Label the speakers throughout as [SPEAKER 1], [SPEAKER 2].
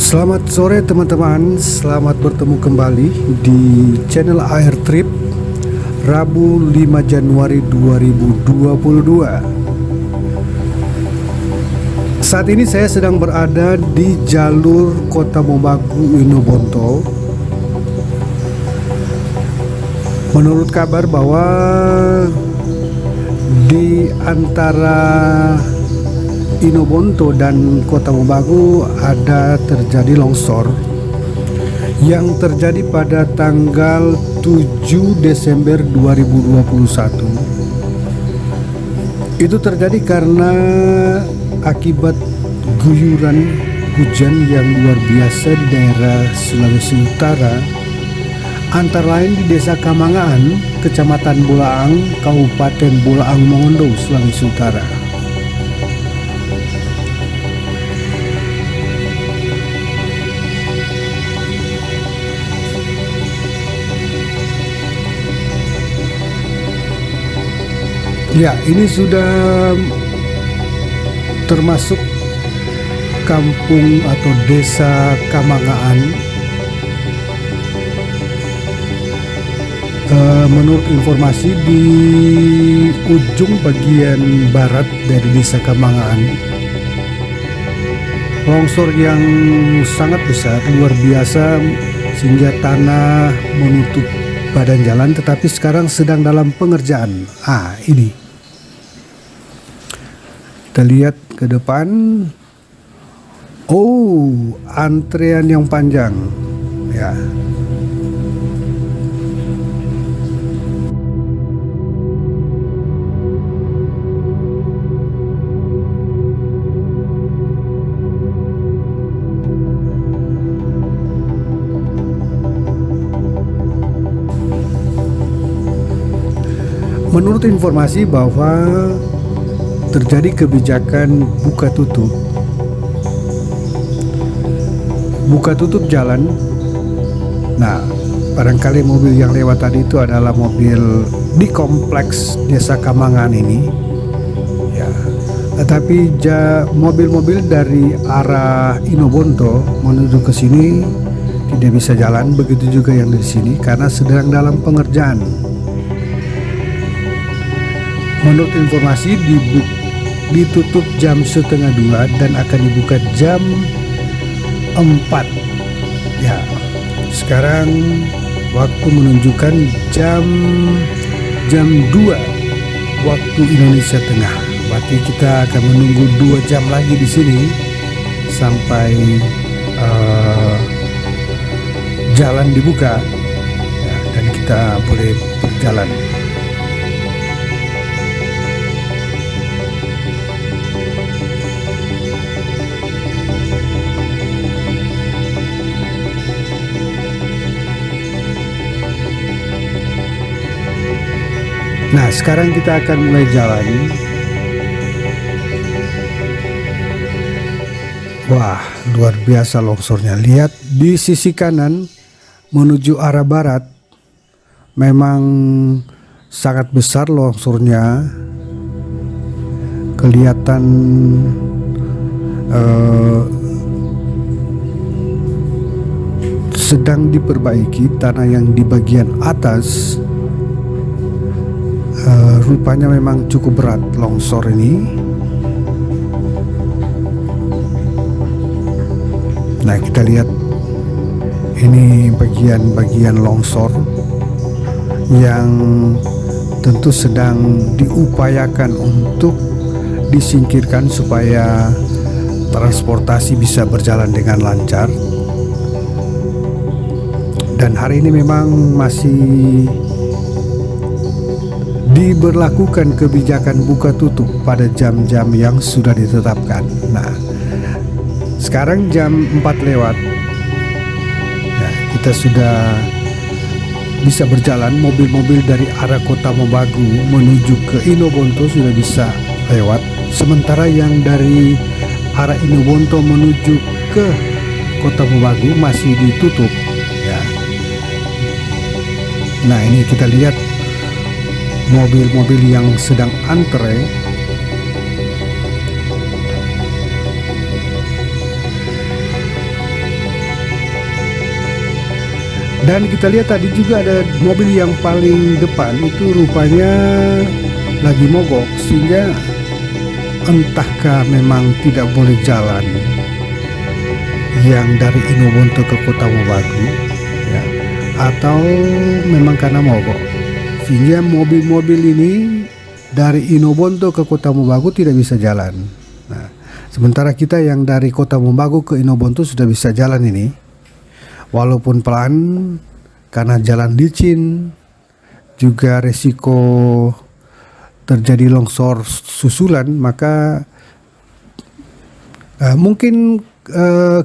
[SPEAKER 1] Selamat sore teman-teman, selamat bertemu kembali di channel Air Trip Rabu 5 Januari 2022. Saat ini saya sedang berada di jalur Kota Mobagu Inobonto. Menurut kabar bahwa di antara Inobonto dan Kota Mobagu ada terjadi longsor yang terjadi pada tanggal 7 Desember 2021. Itu terjadi karena akibat guyuran hujan yang luar biasa di daerah Sulawesi Utara, antara lain di Desa Kamangaan, Kecamatan Bolaang, Kabupaten Bolaang Mongondo, Sulawesi Utara. Ya, ini sudah termasuk kampung atau desa Kamangaan. Menurut informasi di ujung bagian barat dari desa Kamangaan, longsor yang sangat besar, luar biasa, sehingga tanah menutup badan jalan, tetapi sekarang sedang dalam pengerjaan. Ini kita lihat ke depan. Antrean yang panjang ya. Menurut informasi bahwa terjadi kebijakan buka tutup jalan. Nah, barangkali mobil yang lewat tadi itu adalah mobil di kompleks Desa Kamangaan ini ya. Tetapi mobil-mobil dari arah Inobonto menuju ke sini tidak bisa jalan, begitu juga yang dari sini karena sedang dalam pengerjaan. Menurut informasi ditutup jam 1:30 dan akan dibuka jam 4 ya. Sekarang waktu menunjukkan jam 2 waktu Indonesia Tengah. Berarti kita akan menunggu 2 jam lagi di sini sampai jalan dibuka ya, dan kita boleh berjalan. Nah, sekarang kita akan mulai jalan. Wah, luar biasa longsornya. Lihat di sisi kanan menuju arah barat, memang sangat besar longsornya. Kelihatan sedang diperbaiki tanah yang di bagian atas. Rupanya memang cukup berat longsor ini. Nah, kita lihat ini bagian-bagian longsor yang tentu sedang diupayakan untuk disingkirkan supaya transportasi bisa berjalan dengan lancar. Dan hari ini memang masih diberlakukan kebijakan buka tutup pada jam-jam yang sudah ditetapkan. Nah, sekarang jam 4 lewat ya, kita sudah bisa berjalan. Mobil-mobil dari arah Kota Mobagu menuju ke Inobonto sudah bisa lewat, sementara yang dari arah Inobonto menuju ke Kota Mobagu masih ditutup ya. Nah, ini kita lihat mobil-mobil yang sedang antre. Dan kita lihat tadi juga ada mobil yang paling depan itu rupanya lagi mogok, sehingga entahkah memang tidak boleh jalan yang dari Inobonto ke Kota Mobagu, ya, atau memang karena mogok, sehingga mobil-mobil ini dari Inobonto ke Kota Mobagu tidak bisa jalan. Nah, sementara kita yang dari Kota Mobagu ke Inobonto sudah bisa jalan ini, walaupun pelan karena jalan licin, juga resiko terjadi longsor susulan, maka mungkin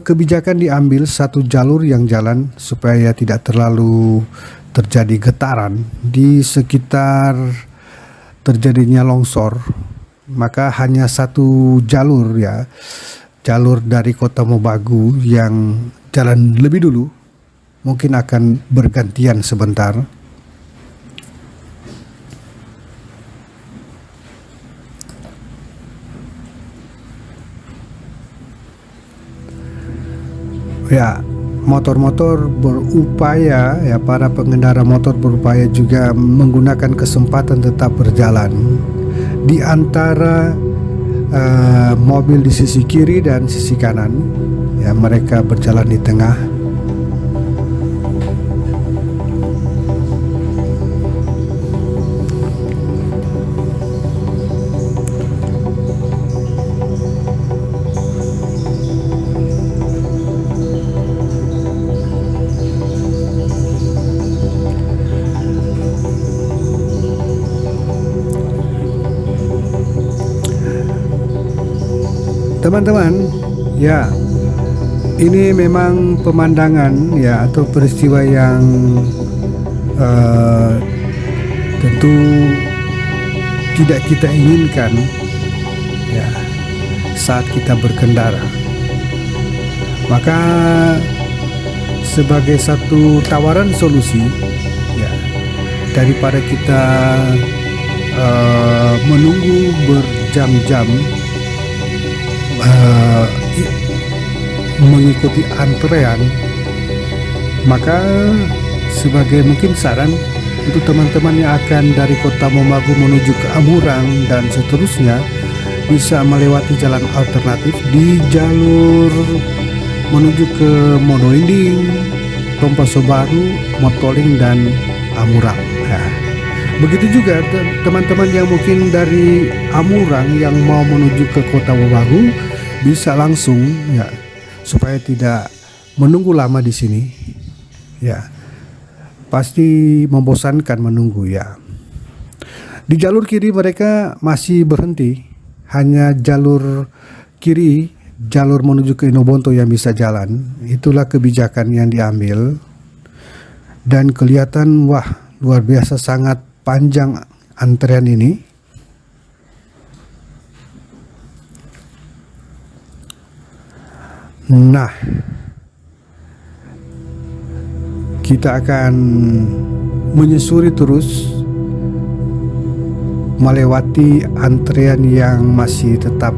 [SPEAKER 1] kebijakan diambil satu jalur yang jalan supaya tidak terlalu terjadi getaran di sekitar terjadinya longsor, maka hanya satu jalur, ya, jalur dari Kota Mobagu yang jalan lebih dulu, mungkin akan bergantian sebentar. Ya, motor-motor berupaya, ya, para pengendara motor berupaya juga menggunakan kesempatan tetap berjalan di antara mobil di sisi kiri dan sisi kanan, ya, mereka berjalan di tengah. Teman-teman, ya, ini memang pemandangan, ya, atau peristiwa yang tentu tidak kita inginkan, ya, saat kita berkendara. Maka sebagai satu tawaran solusi, ya, daripada kita menunggu berjam-jam mengikuti antrean, maka sebagai mungkin saran untuk teman-teman yang akan dari Kota Mobagu menuju ke Amurang dan seterusnya, bisa melewati jalan alternatif di jalur menuju ke Monoinding, Tompaso Baru, Motoling, dan Amurang. Nah, begitu juga teman-teman yang mungkin dari Amurang yang mau menuju ke Kota Mobagu bisa langsung, ya, supaya tidak menunggu lama di sini, ya, pasti membosankan menunggu, ya. Di jalur kiri mereka masih berhenti, hanya jalur kiri, jalur menuju ke Inobonto yang bisa jalan. Itulah kebijakan yang diambil, dan kelihatan, wah, luar biasa sangat panjang antrean ini. Nah, kita akan menyusuri terus melewati antrean yang masih tetap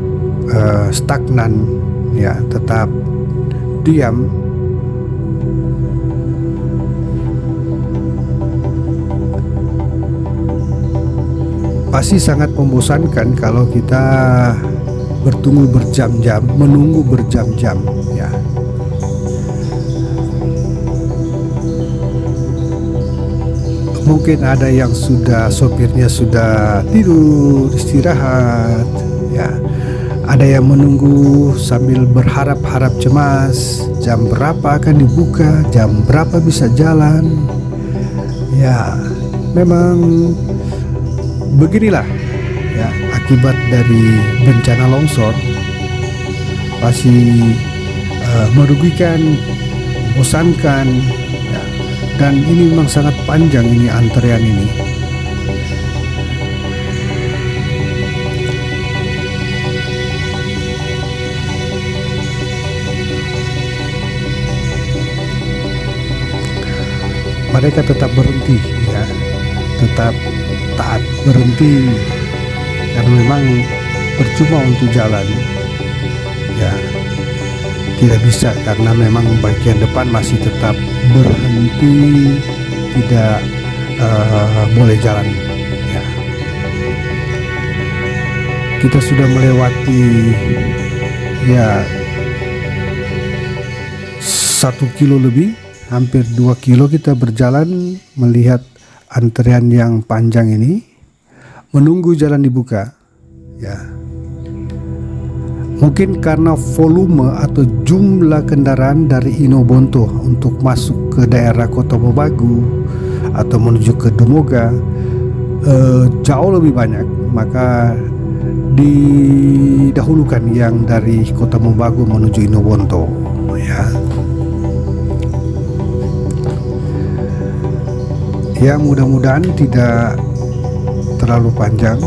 [SPEAKER 1] stagnan, ya, tetap diam. Pasti sangat membosankan kalau kita bertunggu berjam-jam, menunggu berjam-jam, ya. Mungkin ada yang sopirnya sudah tidur, istirahat, ya. Ada yang menunggu sambil berharap-harap cemas, jam berapa akan dibuka, jam berapa bisa jalan. Ya, memang beginilah, ya, akibat dari bencana longsor. Pasti merugikan, membosankan, ya. Dan ini memang sangat panjang ini antrean ini. Mereka tetap berhenti, ya, tetap taat berhenti, karena memang percuma untuk jalan, ya. tidak bisa karena memang bagian depan masih tetap berhenti, tidak boleh jalan ya. Kita sudah melewati ya 1 kilo lebih, hampir 2 kilo kita berjalan melihat antrean yang panjang ini, menunggu jalan dibuka ya. Mungkin karena volume atau jumlah kendaraan dari Inobonto untuk masuk ke daerah Kota Mobagu atau menuju ke Dumoga jauh lebih banyak, maka didahulukan yang dari Kota Mobagu menuju Inobonto ya. Ya, mudah-mudahan tidak terlalu panjang,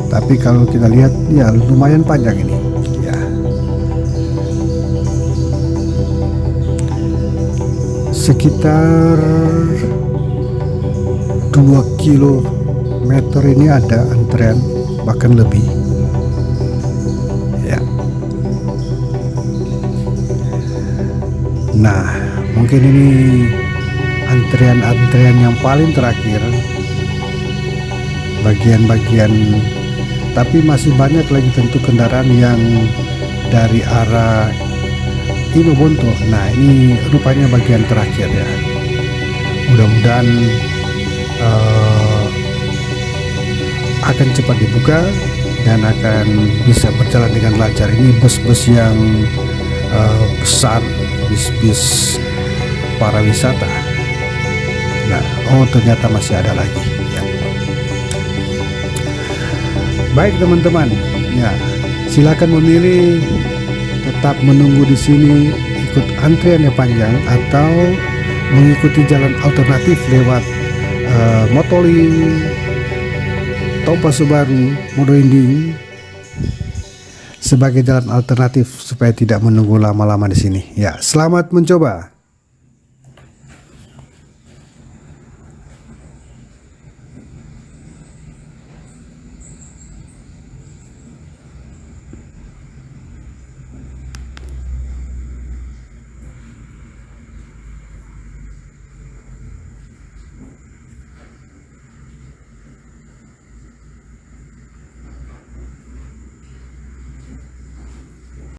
[SPEAKER 1] tapi kalau kita lihat ya lumayan panjang ini ya. Sekitar 2 kilometer ini ada antrean, bahkan lebih ya. Nah, mungkin ini antrean yang paling terakhir, bagian-bagian, tapi masih banyak lagi tentu kendaraan yang dari arah Inobonto. Nah, ini rupanya bagian terakhir ya. Mudah-mudahan akan cepat dibuka dan akan bisa berjalan dengan lancar. Ini bus-bus yang besar, bis-bis para wisata. Nah, ternyata masih ada lagi ya. Baik teman-teman ya, silakan memilih tetap menunggu di sini ikut antrian yang panjang atau mengikuti jalan alternatif lewat Motoling, Tompa Subaru, Modo-Inding sebagai jalan alternatif supaya tidak menunggu lama-lama di sini. Ya, selamat mencoba.